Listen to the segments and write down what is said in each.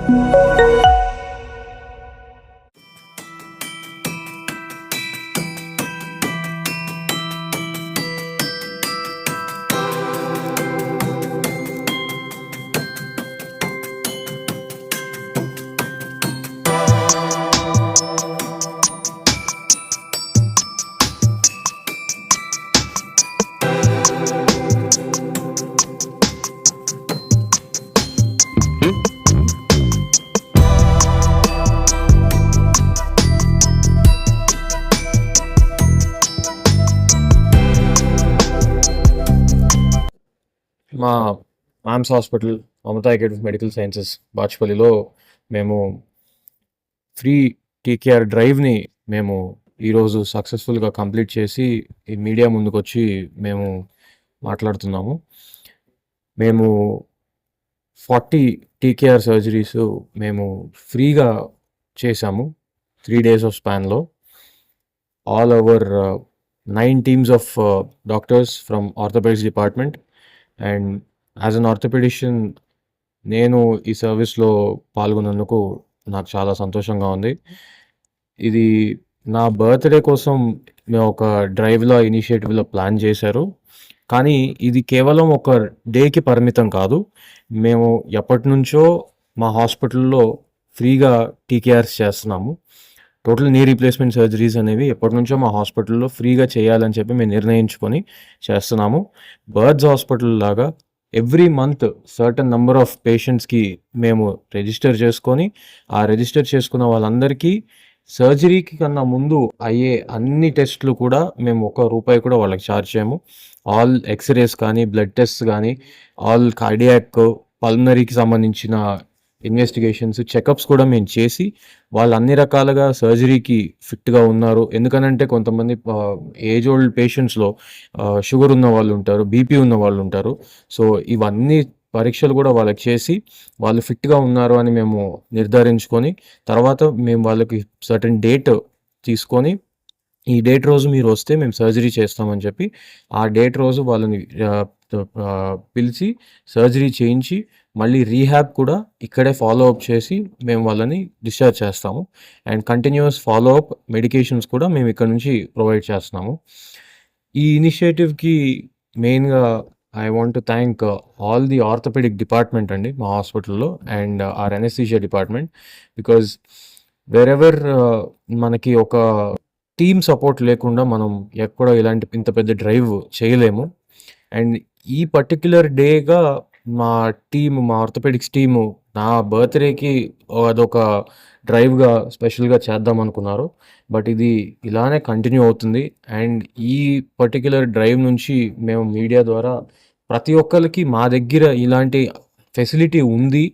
మా మామ్స్ hospital, Mamata academy of medical sciences బాచ్పల్లిలో మేము ఫ్రీ టీకేఆర్ డ్రైవ్ని మేము ఈరోజు సక్సెస్ఫుల్గా కంప్లీట్ చేసి ఈ మీడియా ముందుకొచ్చి మేము మాట్లాడుతున్నాము. మేము 40 టీకేఆర్ సర్జరీస్ మేము ఫ్రీగా చేశాము 3 days ఆఫ్ స్పాన్లో. All over 9 teams of doctors from orthopaedics department. And as an orthopaedician నేను ఈ సర్వీస్లో పాల్గొన్నందుకు నాకు చాలా సంతోషంగా ఉంది. ఇది నా బర్త్డే కోసం మేము ఒక డ్రైవ్లో ఇనిషియేటివ్లో ప్లాన్ చేశారు. కానీ ఇది కేవలం ఒక డేకి పరిమితం కాదు. మేము ఎప్పటి నుంచో మా హాస్పిటల్లో ఫ్రీగా టీకేఆర్స్ చేస్తున్నాము. టోటల్ నీ రీప్లేస్మెంట్ సర్జరీస్ అనేవి ఎప్పటి నుంచో మా హాస్పిటల్లో ఫ్రీగా చేయాలని చెప్పి మేము నిర్ణయించుకొని చేస్తున్నాము. బర్డ్స్ హాస్పిటల్ లాగా every month certain number of పేషెంట్స్కి మేము రిజిస్టర్ చేసుకొని ఆ రిజిస్టర్ చేసుకున్న వాళ్ళందరికీ సర్జరీకి కన్నా ముందు అయ్యే అన్ని టెస్ట్లు కూడా మేము ₹1 కూడా వాళ్ళకి ఛార్జ్ చేయము. ఆల్ ఎక్స్రేస్ కానీ, బ్లడ్ టెస్ట్స్ కానీ, ఆల్ కార్డియాక్, పల్మనరీకి సంబంధించిన ఇన్వెస్టిగేషన్స్, చెకప్స్ కూడా మేము చేసి వాళ్ళు అన్ని రకాలుగా సర్జరీకి ఫిట్గా ఉన్నారు. ఎందుకనంటే కొంతమంది ఏజ్ ఓల్డ్ పేషెంట్స్లో షుగర్ ఉన్న వాళ్ళు ఉంటారు, బీపీ ఉన్న వాళ్ళు ఉంటారు. సో ఇవన్నీ పరీక్షలు కూడా వాళ్ళకి చేసి వాళ్ళు ఫిట్గా ఉన్నారు అని మేము నిర్ధారించుకొని తర్వాత మేము వాళ్ళకి సర్టన్ డేట్ తీసుకొని ఈ డేట్ రోజు మీరు వస్తే మేము సర్జరీ చేస్తామని చెప్పి ఆ డేట్ రోజు వాళ్ళని పిలిచి సర్జరీ చేయించి మళ్ళీ రీహాబ్ కూడా ఇక్కడే ఫాలో అప్ చేసి మేము వాళ్ళని డిశ్చార్జ్ చేస్తాము. And continuous follow up medications కూడా మేము ఇక్కడ నుంచి ప్రొవైడ్ చేస్తున్నాము. ఈ ఇనిషియేటివ్కి మెయిన్గా I want to thank all the orthopaedic department అండి మా హాస్పిటల్లో and or anaesthesia department. Because wherever మనకి ఒక టీమ్ సపోర్ట్ లేకుండా మనం ఎక్కడ ఇలాంటి ఇంత పెద్ద డ్రైవ్ చేయలేము. అండ్ ఈ పర్టిక్యులర్ డేగా మా ఆర్థోపెడిక్స్ టీము నా బర్త్డేకి అదొక డ్రైవ్గా స్పెషల్గా చేద్దాం అనుకున్నారు. బట్ ఇది ఇలానే కంటిన్యూ అవుతుంది. అండ్ ఈ పర్టిక్యులర్ డ్రైవ్ నుంచి మేము మీడియా ద్వారా ప్రతి ఒక్కరికి మా దగ్గర ఇలాంటి ఫెసిలిటీ ఉంది,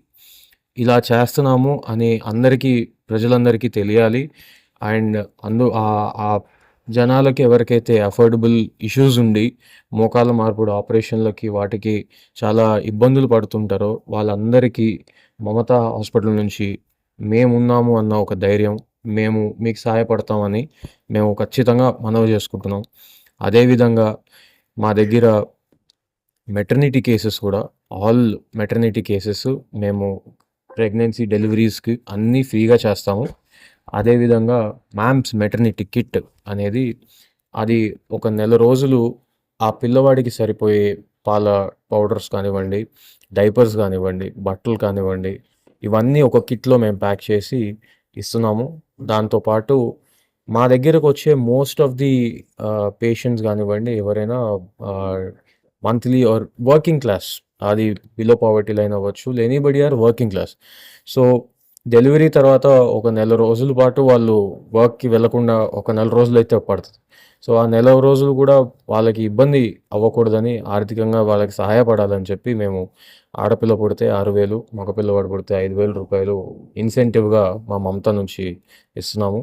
ఇలా చేస్తున్నాము అని ప్రజలందరికీ తెలియాలి. అండ్ ఆ జనాలకి ఎవరికైతే అఫోర్డబుల్ ఇష్యూస్ ఉండి మోకాళ్ళ మార్పిడి ఆపరేషన్లకి వాటికి చాలా ఇబ్బందులు పడుతుంటారో వాళ్ళందరికీ మమతా హాస్పిటల్ నుంచి మేమున్నాము అన్న ఒక ధైర్యం, మేము మీకు సహాయపడతామని మేము ఖచ్చితంగా మనవి చేసుకుంటున్నాం. అదేవిధంగా మా దగ్గర మెటర్నిటీ కేసెస్ కూడా ఆల్ మెటర్నిటీ కేసెస్ మేము ప్రెగ్నెన్సీ డెలివరీస్కి అన్నీ ఫ్రీగా చేస్తాము. అదేవిధంగా మ్యామ్స్ మెటర్నిటీ కిట్ అనేది అది ఒక నెల రోజులు ఆ పిల్లవాడికి సరిపోయే పాల పౌడర్స్ కానివ్వండి, డైపర్స్ కానివ్వండి, బట్టలు కానివ్వండి, ఇవన్నీ ఒక కిట్లో మేము ప్యాక్ చేసి ఇస్తున్నాము. దాంతోపాటు మా దగ్గరకు వచ్చే మోస్ట్ ఆఫ్ ది పేషెంట్స్ కానివ్వండి, ఎవరైనా మంత్లీ ఆర్ వర్కింగ్ క్లాస్, అది బిలో పావర్టీ లైన్ అవ్వచ్చు, anybody or working class. So delivery తర్వాత ఒక నెల రోజుల పాటు వాళ్ళు వర్క్కి వెళ్లకుండా ఒక నెల రోజులు అయితే పడుతుంది. సో ఆ నెల రోజులు కూడా వాళ్ళకి ఇబ్బంది అవ్వకూడదని, ఆర్థికంగా వాళ్ళకి సహాయపడాలని చెప్పి మేము ఆడపిల్ల పుడితే 6,000, మగపిల్లవాడు పుడితే ₹5,000 ఇన్సెంటివ్గా మా మమతా నుంచి ఇస్తున్నాము.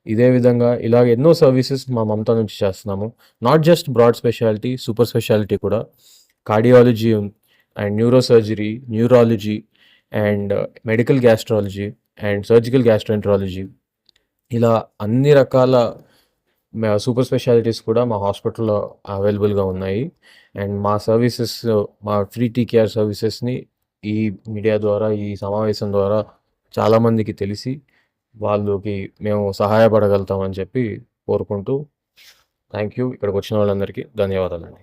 ఇదే విధంగా ఇలాగ ఎన్నో సర్వీసెస్ మా మమతా నుంచి చేస్తున్నాము. Not just broad speciality, super speciality కూడా, cardiology and neuro surgery, neurology and medical gastrology and surgical gastroenterology, ఇలా అన్ని రకాల సూపర్ స్పెషాలిటీస్ కూడా మా హాస్పిటల్లో అవైలబుల్గా ఉన్నాయి. అండ్ మా సర్వీసెస్, మా ఫ్రీ టీకేఆర్ సర్వీసెస్ని ఈ మీడియా ద్వారా, ఈ సమావేశం ద్వారా చాలామందికి తెలిసి వాళ్ళకి మేము సహాయపడగలుగుతామని చెప్పి కోరుకుంటూ థ్యాంక్ యూ. ఇక్కడికి వచ్చిన వాళ్ళందరికీ ధన్యవాదాలండి.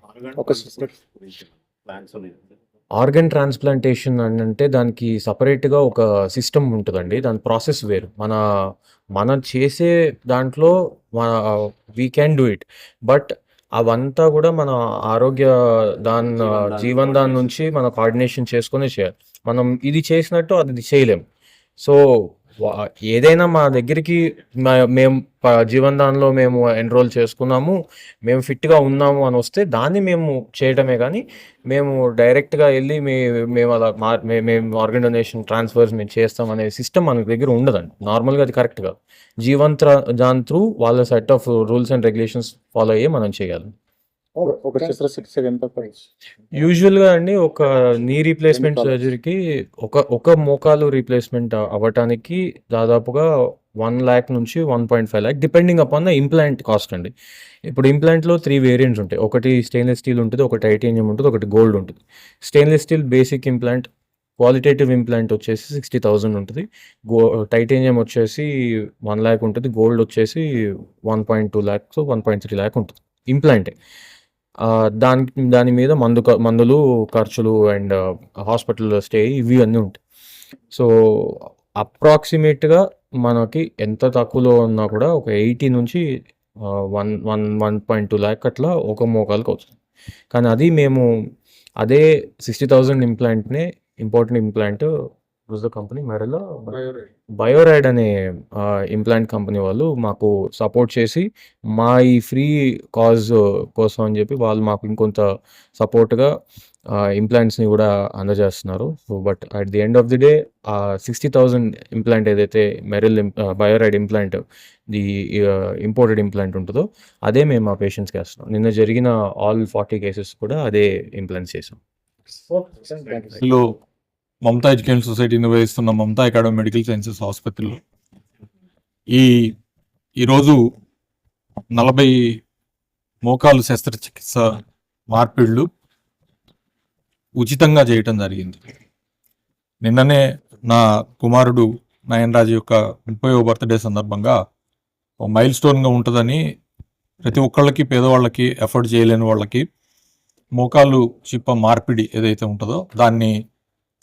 ఆర్గన్ ట్రాన్స్ప్లాంటేషన్ అని అంటే దానికి సపరేట్గా ఒక సిస్టమ్ ఉంటుందండి. దాని ప్రాసెస్ వేరు. మనం చేసే దాంట్లో we can do it. But అవంతా కూడా మన ఆరోగ్య జీవన్ దాని నుంచి మన కోఆర్డినేషన్ చేసుకునే చేయాలి. మనం ఇది చేసినట్టు అది చేయలేం. సో ఏదైనా మా దగ్గరికి మేము జీవన్ దాన్లో మేము ఎన్రోల్ చేసుకున్నాము, మేము ఫిట్గా ఉన్నాము అని వస్తే దాన్ని మేము చేయడమే కానీ మేము డైరెక్ట్గా వెళ్ళి మేము అలా మేము ఆర్గన్ డొనేషన్ ట్రాన్స్ఫర్స్ మేము చేస్తాం అనే సిస్టమ్ మన దగ్గర ఉండదండి. నార్మల్గా అది కరెక్ట్గా దాని త్రూ వాళ్ళ set of rules and regulations follow అయ్యి మనం చేయాలి. యూజువల్గా అండి ఒక నీ రీప్లేస్మెంట్ సర్జరీకి ఒక మోకాలు రీప్లేస్మెంట్ అవ్వటానికి దాదాపుగా 1 lakh నుంచి 1.5 lakh depending upon the implant cost అండి. ఇప్పుడు ఇంప్లాంట్లో 3 వేరియంట్స్ ఉంటాయి. ఒకటి స్టెయిన్లెస్ స్టీల్ ఉంటుంది, ఒకటి టైటానియం ఉంటుంది, ఒకటి గోల్డ్ ఉంటుంది. Stainless steel basic implant, qualitative implant వచ్చేసి 60,000 ఉంటుంది. టైటానియం వచ్చేసి 1 lakh ఉంటుంది, గోల్డ్ వచ్చేసి 1.2 lakhs 1.3 lakh ఉంటుంది ఇంప్లాంటే. దాని మీద మందులు ఖర్చులు అండ్ హాస్పిటల్ స్టే ఇవి అన్నీ ఉంటాయి. సో అప్రాక్సిమేట్గా మనకి ఎంత తక్కువలో ఉన్నా కూడా ఒక 80 నుంచి 1.2 lakh అట్లా ఒక మోకాలకు అవుతుంది. కానీ అది మేము అదే 60,000 ఇంప్లాంట్నే ఇంపార్టెంట్ ఇంప్లాంట్ ద కంపెనీ మెడలో బయోరైడ్ అనే ఇంప్లాంట్ కంపెనీ వాళ్ళు మాకు సపోర్ట్ చేసి మా ఈ ఫ్రీ కాజ్ కోసం అని చెప్పి వాళ్ళు మాకు ఇంకొంత సపోర్ట్గా ఇంప్లాంట్స్ని కూడా అందజేస్తున్నారు. So but at the end of the day 60,000 implant ఏదైతే మెరిల్ బయోరైడ్ ఇంప్లాంట్ ది ఇంపోర్టెడ్ ఇంప్లాంట్ ఉంటుందో అదే మేము మా పేషెంట్స్కి వేస్తున్నాం. నిన్న జరిగిన ఆల్ 40 కేసెస్ కూడా అదే ఇంప్లాంట్స్ చేసాం. మమతా ఎడ్యుకేషన్ సొసైటీ నిర్వహిస్తున్న మమతా అకాడమీ మెడికల్ సైన్సెస్ ఆసుపత్రిలో ఈరోజు 40 మోకాలు శస్త్రచికిత్స మార్పిళ్ళు ఉచితంగా చేయటం జరిగింది. నిన్ననే నా కుమారుడు నయన్ రాజు యొక్క 30వ బర్త్డే సందర్భంగా మైల్ స్టోన్గా ఉంటుందని ప్రతి ఒక్కళ్ళకి, పేదవాళ్ళకి, ఎఫర్ట్ చేయలేని వాళ్ళకి మోకాలు చిప్ప మార్పిడి ఏదైతే ఉంటుందో దాన్ని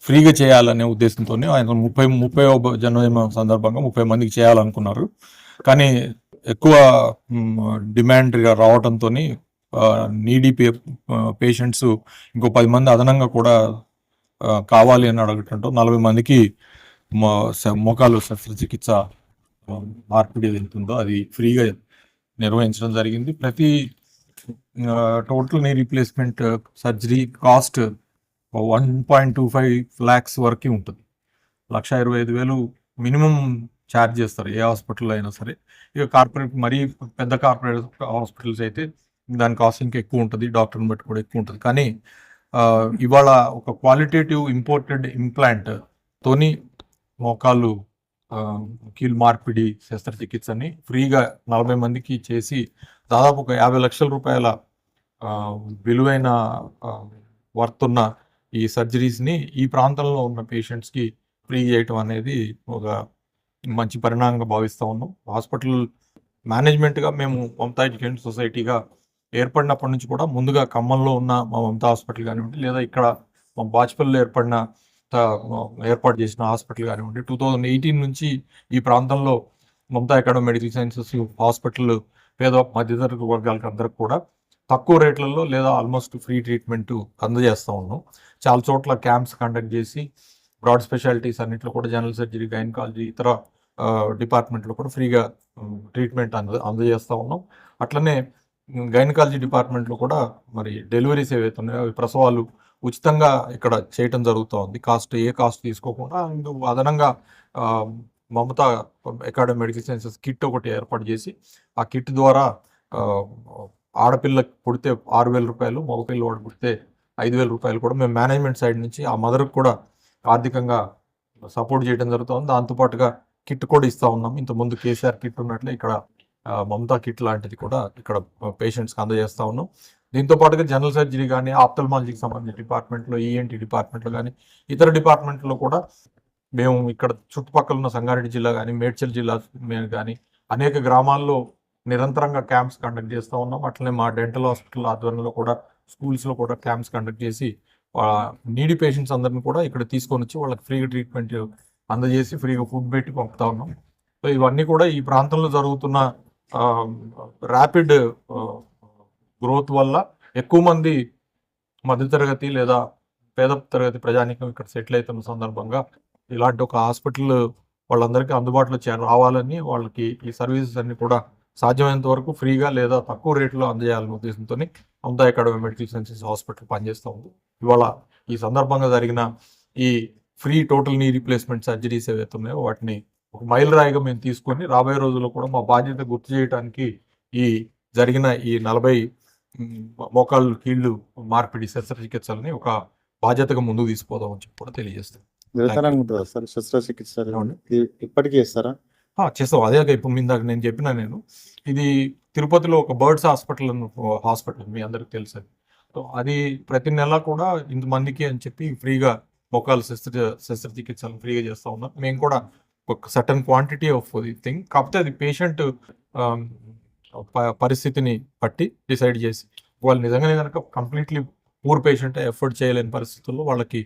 ఫ్రీగా చేయాలనే ఉద్దేశంతో ఆయన 30వ జన్మదిన సందర్భంగా 30 మందికి చేయాలనుకున్నారు. కానీ ఎక్కువ డిమాండ్ రావడంతో నీడీ పేషెంట్స్ ఇంకో 10 మంది అదనంగా కూడా కావాలి అని అడగటంతో 40 మందికి మోకాలు శస్త్రచికిత్స మార్పిడి ఏదైతుందో అది ఫ్రీగా నిర్వహించడం జరిగింది. ప్రతి total knee replacement surgery cost 1.25 lakhs వరకు ఉంటుంది. 1,25,000 మినిమం ఛార్జ్ చేస్తారు ఏ హాస్పిటల్లో అయినా సరే. ఇక కార్పొరేట్ మరీ పెద్ద కార్పొరేట్ హాస్పిటల్స్ అయితే దాని కాస్ట్ ఇంకా ఎక్కువ ఉంటుంది, డాక్టర్ని బట్టి కూడా ఎక్కువ ఉంటుంది. కానీ ఇవాళ ఒక క్వాలిటేటివ్ ఇంపోర్టెడ్ ఇంప్లాంట్ తోని మోకాలు కీలు మార్పిడి శస్త్రచికిత్సని ఫ్రీగా 40 మందికి చేసి దాదాపు ఒక 50 లక్షల రూపాయల విలువైన వర్త్ ఉన్న ఈ సర్జరీస్ని ఈ ప్రాంతంలో ఉన్న పేషెంట్స్కి ఫ్రీ చేయటం అనేది ఒక మంచి పరిణామంగా భావిస్తూ ఉన్నాం. హాస్పిటల్ మేనేజ్మెంట్గా మేము మమతా ఎడ్యుకేషన్ సొసైటీగా ఏర్పడినప్పటి నుంచి కూడా ముందుగా ఖమ్మంలో ఉన్న మా మమతా హాస్పిటల్ కానివ్వండి, లేదా ఇక్కడ మా బాచ్పల్లిలో ఏర్పాటు చేసిన హాస్పిటల్ కానివ్వండి, 2018 నుంచి ఈ ప్రాంతంలో Mamata academy medical sciences hospital పేద మధ్యతరగతి వర్గాలకు అందరికి కూడా తక్కువ రేట్లలో లేదా ఆల్మోస్ట్ ఫ్రీ ట్రీట్మెంట్ అందజేస్తూ ఉన్నాం. చాలా చోట్ల క్యాంప్స్ కండక్ట్ చేసి బ్రాడ్ స్పెషాలిటీస్ అన్నింటిలో కూడా జనరల్ సర్జరీ, గైనకాలజీ, ఇతర డిపార్ట్మెంట్లో కూడా ఫ్రీగా ట్రీట్మెంట్ అందజేస్తూ ఉన్నాం. అట్లనే గైనకాలజీ డిపార్ట్మెంట్లో కూడా మరి డెలివరీస్ ఏవైతే ఉన్నాయో అవి ప్రసవాలు ఉచితంగా ఇక్కడ చేయటం జరుగుతూ ఉంది. ఏ కాస్ట్ తీసుకోకుండా. అదనంగా Mamata academy medical sciences kit ఒకటి ఏర్పాటు చేసి ఆ కిట్ ద్వారా ఆడపిల్లకి పుడితే 6,000 రూపాయలు, మగపిల్లవాడు పుడితే 5,000 రూపాయలు కూడా మేము మేనేజ్మెంట్ సైడ్ నుంచి ఆ మదర్కి కూడా ఆర్థికంగా సపోర్ట్ చేయడం జరుగుతుంది. దాంతోపాటుగా కిట్ కూడా ఇస్తూ ఉన్నాం. ఇంతకుముందు కేసీఆర్ కిట్ ఉన్నట్లే ఇక్కడ మమతా కిట్ లాంటిది కూడా ఇక్కడ పేషెంట్స్కి అందజేస్తూ ఉన్నాం. దీంతో పాటుగా జనరల్ సర్జరీ కానీ, ఆప్థల్మాలజీకి సంబంధించిన డిపార్ట్మెంట్లో, ఈఎన్టీ డిపార్ట్మెంట్లో కానీ, ఇతర డిపార్ట్మెంట్లో కూడా మేము ఇక్కడ చుట్టుపక్కల ఉన్న సంగారెడ్డి జిల్లా కానీ మేడ్చల్ జిల్లా కానీ అనేక గ్రామాల్లో నిరంతరంగా క్యాంప్స్ కండక్ట్ చేస్తూ ఉన్నాం. అట్లనే మా డెంటల్ హాస్పిటల్ ఆధ్వర్యంలో కూడా స్కూల్స్లో కూడా క్యాంప్స్ కండక్ట్ చేసి నీడీ పేషెంట్స్ అందరిని కూడా ఇక్కడ తీసుకొని వచ్చి వాళ్ళకి ఫ్రీగా ట్రీట్మెంట్ అందజేసి ఫ్రీగా ఫుడ్ పెట్టి పంపుతా ఉన్నాం. సో ఇవన్నీ కూడా ఈ ప్రాంతంలో జరుగుతున్న ర్యాపిడ్ గ్రోత్ వల్ల ఎక్కువ మంది మధ్యతరగతి లేదా పేద తరగతి ప్రజానీకం ఇక్కడ సెటిల్ అవుతున్న సందర్భంగా ఇలాంటి ఒక హాస్పిటల్ వాళ్ళందరికీ అందుబాటులో రావాలని, వాళ్ళకి ఈ సర్వీసెస్ అన్ని కూడా సాధ్యమైనంత వరకు ఫ్రీగా లేదా తక్కువ రేట్లో అందజేయాలనే ఉద్దేశంతో అమృత అకాడమీ మెడికల్ సైన్సెస్ హాస్పిటల్ పనిచేస్తూ ఉంది. ఇవాళ ఈ సందర్భంగా జరిగిన ఈ free total knee replacement surgeries ఏవైతే ఉన్నాయో వాటిని ఒక మైలురాయిగా మేము తీసుకొని రాబోయే రోజుల్లో కూడా మా బాధ్యత గుర్తు చేయడానికి ఈ జరిగిన ఈ 40 మోకాళ్ళు కీళ్ళు మార్పిడి శస్త్రచికిత్సలని ఒక బాధ్యతగా ముందుకు తీసుకుపోదామని చెప్పి కూడా తెలియజేస్తాం. నిరంతరంగా ఉంటుందా సార్ శస్త్రచికిత్స ఇప్పటికీ చేస్తారా? చేస్తాం. అదే ఇప్పుడు ఇందాక నేను చెప్పిన ఇది తిరుపతిలో ఒక బర్డ్స్ హాస్పిటల్ మీ అందరికి తెలుసు. సో అది ప్రతి నెల కూడా ఇంతమందికి అని చెప్పి ఫ్రీగా మోకాలు శస్త్రచికిత్సలు ఫ్రీగా చేస్తూ ఉన్నాం. మేము కూడా ఒక సర్టన్ క్వాంటిటీ ఆఫ్ థింగ్, కాకపోతే అది పేషెంట్ పరిస్థితిని బట్టి డిసైడ్ చేసి వాళ్ళు నిజంగానే కనుక కంప్లీట్లీ పూర్ పేషెంట్ ఎఫర్ట్ చేయలేని పరిస్థితుల్లో వాళ్ళకి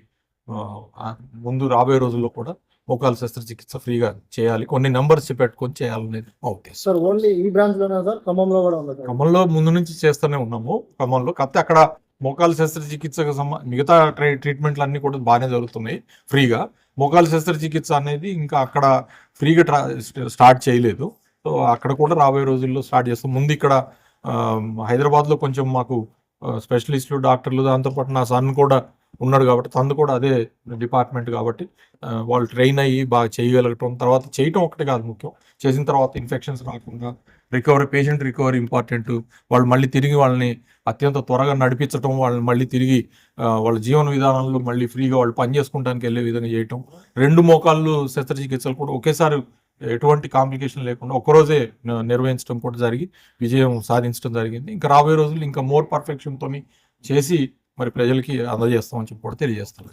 ముందు రాబోయే రోజుల్లో కూడా మోకాలు శస్త్రచికిత్స ఫ్రీగా చేయాలి, కొన్ని నెంబర్స్ పెట్టుకొని చేయాలనేది అవుతుంది. సార్ ఓన్లీ ఈ బ్రాంచ్ లోనే సార్? ఖమ్మంలో కూడా ఉంది? ఖమ్మంలో ముందు నుంచి చేస్తూనే ఉన్నాము ఖమ్మంలో, కాకపోతే అక్కడ మోకాలు శస్త్రచికిత్సకు మిగతా ట్రీట్మెంట్లు అన్ని కూడా బాగానే జరుగుతున్నాయి ఫ్రీగా. మోకాలు శస్త్రచికిత్స అనేది ఇంకా అక్కడ ఫ్రీగా స్టార్ట్ చేయలేదు. సో అక్కడ కూడా రాబోయే రోజుల్లో స్టార్ట్ చేస్తాం. ముందు ఇక్కడ హైదరాబాద్లో కొంచెం మాకు స్పెషలిస్టులు డాక్టర్లు, దాంతోపాటు నా సన్ కూడా ఉన్నాడు కాబట్టి తను కూడా అదే డిపార్ట్మెంట్ కాబట్టి వాళ్ళు ట్రైన్ అయ్యి బాగా చేయగలగటం, తర్వాత చేయటం ఒకటే కాదు ముఖ్యం, చేసిన తర్వాత ఇన్ఫెక్షన్స్ రాకుండా పేషెంట్ రికవరీ ఇంపార్టెంట్. వాళ్ళు మళ్ళీ తిరిగి వాళ్ళని అత్యంత త్వరగా నడిపించడం, వాళ్ళని మళ్ళీ తిరిగి వాళ్ళ జీవన విధానంలో మళ్ళీ ఫ్రీగా వాళ్ళు పని చేసుకోవడానికి వెళ్ళే విధంగా చేయటం. 2 మోకాళ్ళు శస్త్రచికిత్సలు కూడా ఒకేసారి ఎటువంటి కాంప్లికేషన్ లేకుండా ఒక్కరోజే నిర్వహించడం కూడా జరిగి విజయం సాధించడం జరిగింది. ఇంకా రాబోయే రోజులు ఇంకా మోర్ పర్ఫెక్షన్తో చేసి మరి ప్రజలకి అందజేస్తామని చెప్పి కూడా తెలియజేస్తాను.